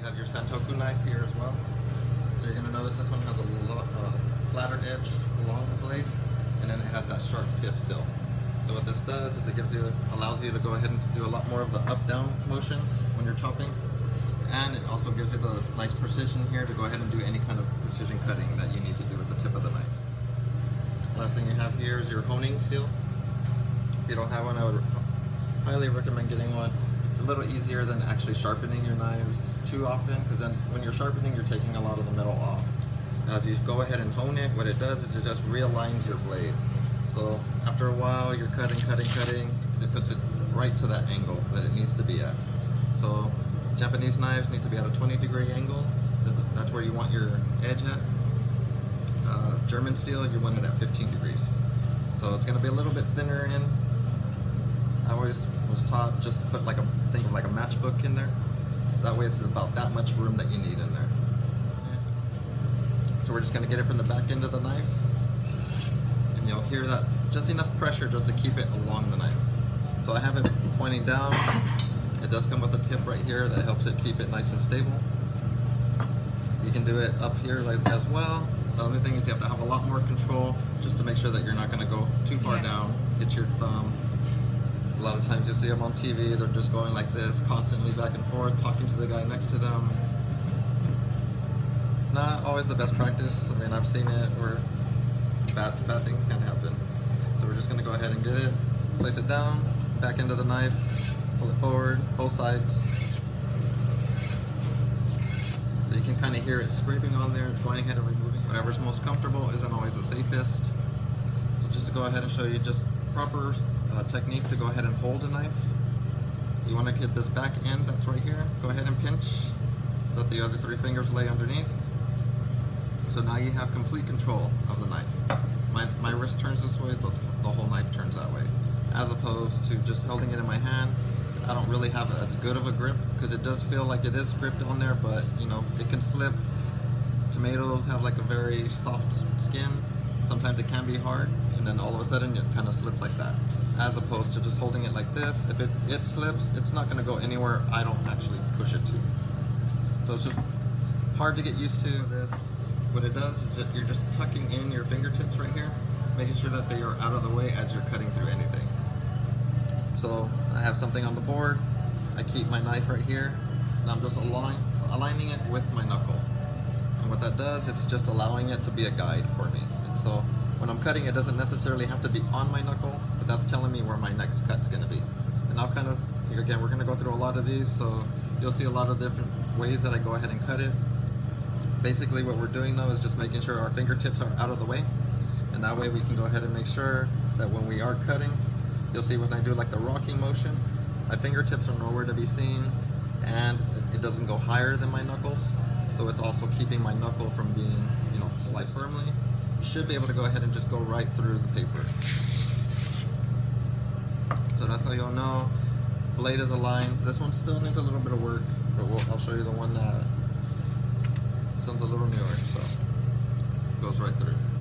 have your Santoku knife here as well. So you're going to notice this one has a flatter edge along the blade, and then it has that sharp tip still. So what this does is it allows you to go ahead and do a lot more of the up-down motions when you're chopping, and it also gives you the nice precision here to go ahead and do any kind of precision cutting that you need to do with the tip of the knife. Last thing you have here is your honing steel. If you don't have one, I would highly recommend getting one. It's a little easier than actually sharpening your knives too often, because then when you're sharpening, you're taking a lot of the metal off. As you go ahead and hone it, what it does is it just realigns your blade. So after a while, you're cutting, it puts it right to that angle that it needs to be at. So Japanese knives need to be at a 20-degree angle. That's where you want your edge at. German steel, you want it at 15 degrees. So it's going to be a little bit thinner in. I always was taught just to put think of like a matchbook in there. That way it's about that much room that you need in there. So we're just going to get it from the back end of the knife, and you'll hear that just enough pressure just to keep it along the knife. So I have it pointing down. It does come with a tip right here that helps it keep it nice and stable. You can do it up here as well. The only thing is you have to have a lot more control just to make sure that you're not going to go too far down, hit your thumb. A lot of times you'll see them on TV, they're just going like this, constantly back and forth, talking to the guy next to them. It's not always the best practice. I mean, I've seen it where bad things can happen. So we're just going to go ahead and get it, place it down, back into the knife, pull it forward, both sides. So you can kind of hear it scraping on there, going ahead and removing. Whatever's most comfortable isn't always the safest. So just to go ahead and show you just proper technique to go ahead and hold a knife. You want to get this back end that's right here. Go ahead and pinch. Let the other 3 fingers lay underneath. So now you have complete control of the knife. My wrist turns this way, the whole knife turns that way. As opposed to just holding it in my hand, I don't really have as good of a grip, because it does feel like it is gripped on there, but you know, it can slip. Tomatoes have like a very soft skin. Sometimes it can be hard, and then all of a sudden it kind of slips like that. As opposed to just holding it like this, if it slips, it's not going to go anywhere I don't actually push it to. So it's just hard to get used to this. What it does is that you're just tucking in your fingertips right here, making sure that they are out of the way as you're cutting through anything. So I have something on the board, I keep my knife right here, and I'm just aligning it with my knuckle. And what that does, it's just allowing it to be a guide for me. And so when I'm cutting, it doesn't necessarily have to be on my knuckle, but that's telling me where my next cut's going to be. And I'll kind of, again, we're going to go through a lot of these, so you'll see a lot of different ways that I go ahead and cut it. Basically what we're doing now is just making sure our fingertips are out of the way, and that way we can go ahead and make sure that when we are cutting, you'll see when I do like the rocking motion, my fingertips are nowhere to be seen, and it doesn't go higher than my knuckles, so it's also keeping my knuckle from being, you know, sliced firmly. You should be able to go ahead and just go right through the paper. So that's how you'll know blade is aligned. This one still needs a little bit of work, but I'll show you the one that this one's a little newer, so it goes right through.